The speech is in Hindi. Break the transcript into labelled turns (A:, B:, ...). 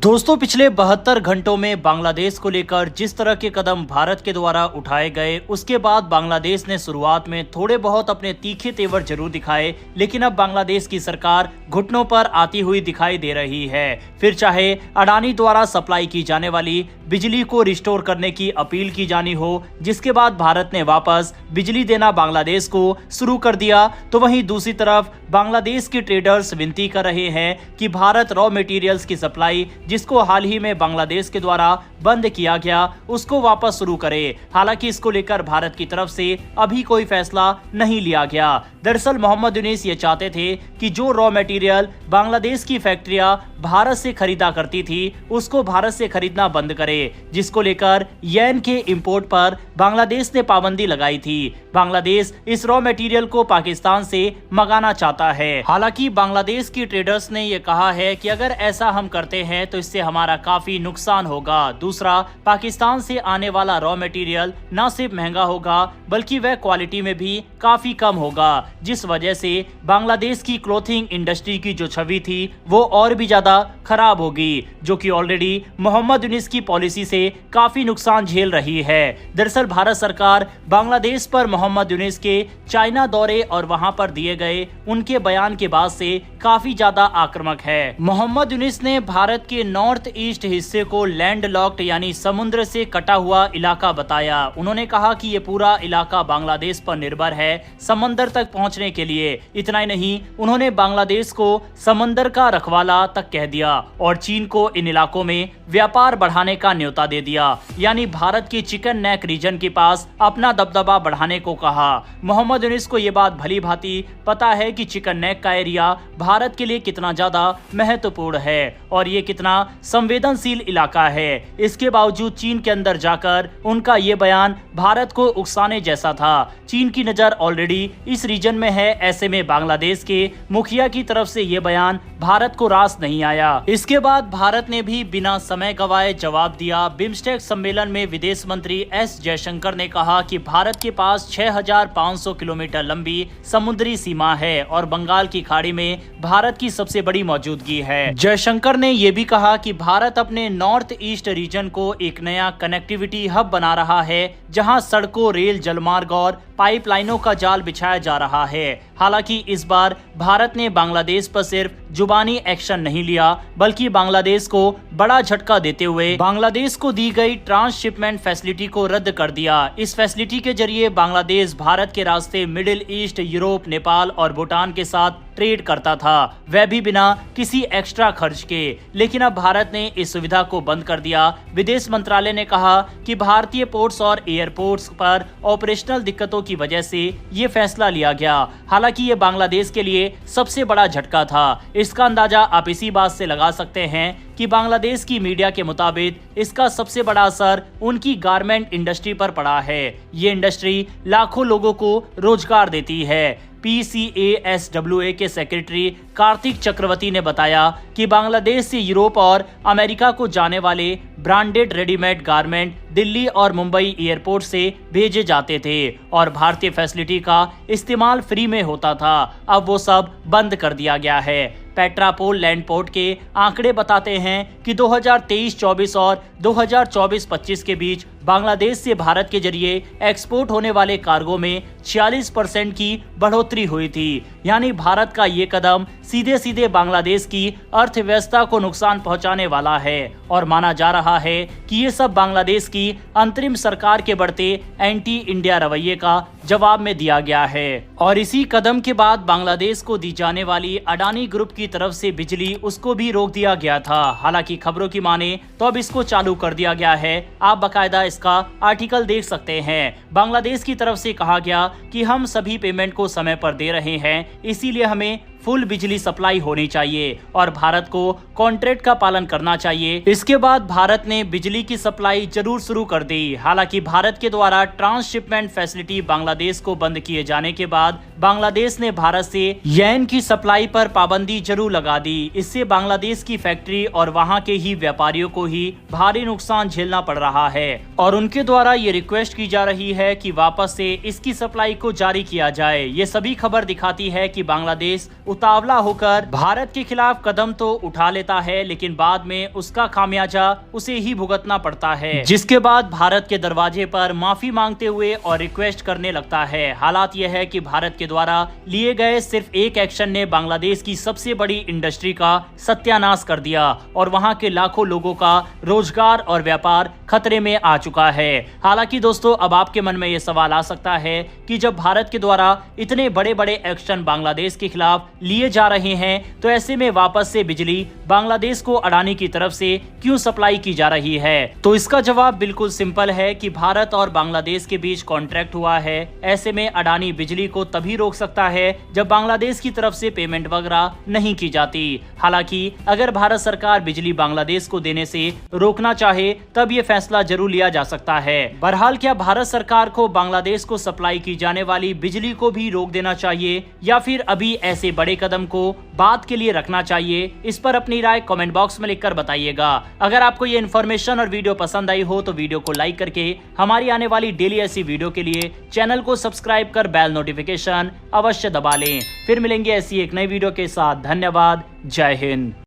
A: दोस्तों, पिछले 72 घंटों में बांग्लादेश को लेकर जिस तरह के कदम भारत के द्वारा उठाए गए, उसके बाद बांग्लादेश ने शुरुआत में थोड़े बहुत अपने तीखे तेवर जरूर दिखाए, लेकिन अब बांग्लादेश की सरकार घुटनों पर आती हुई दिखाई दे रही है। फिर चाहे अडानी द्वारा सप्लाई की जाने वाली बिजली को रिस्टोर करने की अपील की जानी हो, जिसके बाद भारत ने वापस बिजली देना बांग्लादेश को शुरू कर दिया, तो वहीं दूसरी तरफ बांग्लादेश के ट्रेडर्स विनती कर रहे हैं कि भारत रॉ मटेरियल्स की सप्लाई, जिसको हाल ही में बांग्लादेश के द्वारा बंद किया गया, उसको वापस शुरू करे। हालांकि इसको लेकर भारत की तरफ से अभी कोई फैसला नहीं लिया गया। दरअसल मोहम्मद यूनिस ये चाहते थे कि जो रॉ मटेरियल बांग्लादेश की फैक्ट्रियां भारत से खरीदा करती थी, उसको भारत से खरीदना बंद करे, जिसको लेकर येन के इंपोर्ट पर बांग्लादेश ने पाबंदी लगाई थी। बांग्लादेश इस रॉ मटेरियल को पाकिस्तान से मंगाना चाहता है। हालांकि बांग्लादेश की ट्रेडर्स ने यह कहा है कि अगर ऐसा हम करते हैं तो इससे हमारा काफी नुकसान होगा। दूसरा, पाकिस्तान से आने वाला रॉ मटेरियल न सिर्फ महंगा होगा, बल्कि वह क्वालिटी में भी काफी कम होगा, जिस वजह से बांग्लादेश की क्लोथिंग इंडस्ट्री की जो छवि थी वो और भी ज्यादा खराब होगी, जो कि ऑलरेडी मोहम्मद यूनिस की पॉलिसी से काफी नुकसान झेल रही है। दरअसल भारत सरकार बांग्लादेश पर मोहम्मद यूनिस के चाइना दौरे और वहां पर दिए गए उनके बयान के बाद से काफी ज्यादा आक्रामक है। मोहम्मद यूनिस ने भारत के नॉर्थ ईस्ट हिस्से को लैंड लॉक्ड यानी समुद्र से कटा हुआ इलाका बताया। उन्होंने कहा कि ये पूरा इलाका बांग्लादेश पर निर्भर है समंदर तक पहुंचने के लिए। इतना ही नहीं, उन्होंने बांग्लादेश को समंदर का रखवाला तक कह दिया और चीन को इन इलाकों में व्यापार बढ़ाने का न्योता दे दिया, यानी भारत की चिकन नेक रीजन के पास अपना दबदबा बढ़ाने को कहा। मोहम्मद यूनिस को ये बात भली भांति पता है कि चिकन नेक का एरिया भारत के लिए कितना ज्यादा महत्वपूर्ण है और ये कितना संवेदनशील इलाका है। इसके बावजूद चीन के अंदर जाकर उनका ये बयान भारत को उकसाने जैसा था। चीन की नजर ऑलरेडी इस रीजन में है, ऐसे में बांग्लादेश के मुखिया की तरफ से ये बयान भारत को रास नहीं आया। इसके बाद भारत ने भी बिना समय गवाए जवाब दिया। बिम्स्टेक सम्मेलन में विदेश मंत्री एस जयशंकर ने कहा कि भारत के पास 6500 किलोमीटर लंबी समुद्री सीमा है और बंगाल की खाड़ी में भारत की सबसे बड़ी मौजूदगी है। जयशंकर ने यह भी कहा कि भारत अपने नॉर्थ ईस्ट रीजन को एक नया कनेक्टिविटी हब बना रहा है, जहां सड़कों, रेल, जलमार्ग और पाइपलाइनों का जाल बिछाया जा रहा है। हालांकि इस बार भारत ने बांग्लादेश पर सिर्फ जुबानी एक्शन नहीं लिया, बल्कि बांग्लादेश को बड़ा झटका देते हुए बांग्लादेश को दी गई ट्रांसशिपमेंट फैसिलिटी को रद्द कर दिया। इस फैसिलिटी के जरिए बांग्लादेश भारत के रास्ते मिडिल ईस्ट, यूरोप, नेपाल और भूटान के साथ ट्रेड करता था, वह भी बिना किसी एक्स्ट्रा खर्च के। लेकिन अब भारत ने इस सुविधा को बंद कर दिया। विदेश मंत्रालय ने कहा कि भारतीय पोर्ट्स और एयरपोर्ट्स पर ऑपरेशनल दिक्कतों की वजह से ये फैसला लिया गया। हालांकि ये बांग्लादेश के लिए सबसे बड़ा झटका था। इसका अंदाजा आप इसी बात से लगा सकते हैं कि बांग्लादेश की मीडिया के मुताबिक इसका सबसे बड़ा असर उनकी गारमेंट इंडस्ट्री पर पड़ा है। ये इंडस्ट्री लाखों लोगों को रोजगार देती है। PCASWA के सेक्रेटरी कार्तिक चक्रवर्ती ने बताया कि बांग्लादेश से यूरोप और अमेरिका को जाने वाले ब्रांडेड रेडीमेड गारमेंट दिल्ली और मुंबई एयरपोर्ट से भेजे जाते थे और भारतीय फैसिलिटी का इस्तेमाल फ्री में होता था। अब वो सब बंद कर दिया गया है। पेट्रापोल लैंड पोर्ट के आंकड़े बताते हैं कि 2023-24 और 2024-25 के बीच बांग्लादेश से भारत के जरिए एक्सपोर्ट होने वाले कार्गो में 46% की बढ़ोतरी हुई थी। यानी भारत का ये कदम सीधे सीधे बांग्लादेश की अर्थव्यवस्था को नुकसान पहुंचाने वाला है और माना जा रहा है कि ये सब बांग्लादेश की अंतरिम सरकार के बढ़ते एंटी इंडिया रवैये का जवाब में दिया गया है। और इसी कदम के बाद बांग्लादेश को दी जाने वाली अडानी ग्रुप की तरफ से बिजली, उसको भी रोक दिया गया था। हालांकि खबरों की माने तो अब इसको चालू कर दिया गया है। आप बकायदा इसका आर्टिकल देख सकते हैं। बांग्लादेश की तरफ से कहा गया कि हम सभी पेमेंट को समय पर दे रहे हैं, इसीलिए हमें फुल बिजली सप्लाई होनी चाहिए और भारत को कॉन्ट्रैक्ट का पालन करना चाहिए। इसके बाद भारत ने बिजली की सप्लाई जरूर शुरू कर दी। हालांकि भारत के द्वारा ट्रांसशिपमेंट फैसिलिटी बांग्लादेश को बंद किए जाने के बाद बांग्लादेश ने भारत से येन की सप्लाई पर पाबंदी जरूर लगा दी। इससे बांग्लादेश की फैक्ट्री और वहां के ही व्यापारियों को ही भारी नुकसान झेलना पड़ रहा है। और उनके द्वारा ये रिक्वेस्ट की जा रही है कि वापस से इसकी सप्लाई को जारी किया जाए। ये सभी खबर दिखाती है कि बांग्लादेश उतावला होकर भारत के खिलाफ कदम तो उठा लेता है, लेकिन बाद में उसका खामियाजा उसे ही भुगतना पड़ता है, जिसके बाद भारत के दरवाजे पर माफी मांगते हुए और रिक्वेस्ट करने लगता है। हालात यह है कि भारत के द्वारा लिए गए सिर्फ एक एक्शन ने बांग्लादेश की सबसे बड़ी इंडस्ट्री का सत्यानाश कर दिया और वहां के लाखों लोगों का रोजगार और व्यापार खतरे में आ चुका है। हालांकि दोस्तों, अब आपके मन में यह सवाल आ सकता है कि जब भारत के द्वारा इतने बड़े बड़े एक्शन बांग्लादेश के खिलाफ लिए जा रहे हैं, तो ऐसे में वापस से बिजली बांग्लादेश को अडानी की तरफ से क्यों सप्लाई की जा रही है? तो इसका जवाब बिल्कुल सिंपल है कि भारत और बांग्लादेश के बीच कॉन्ट्रैक्ट हुआ है। ऐसे में अडानी बिजली को तभी रोक सकता है जब बांग्लादेश की तरफ से पेमेंट वगैरह नहीं की जाती। हालांकि अगर भारत सरकार बिजली बांग्लादेश को देने से रोकना चाहे तब ये फैसला जरूर लिया जा सकता है। बहरहाल, क्या भारत सरकार को बांग्लादेश को सप्लाई की जाने वाली बिजली को भी रोक देना चाहिए या फिर अभी ऐसे बड़े कदम को बात के लिए रखना चाहिए? इस पर अपनी राय कमेंट बॉक्स में लिखकर बताइएगा। अगर आपको ये इन्फॉर्मेशन और वीडियो पसंद आई हो तो वीडियो को लाइक करके हमारी आने वाली डेली ऐसी वीडियो के लिए चैनल को सब्सक्राइब कर बेल नोटिफिकेशन अवश्य दबा लें। फिर मिलेंगे ऐसी एक नई वीडियो के साथ। धन्यवाद। जय हिंद।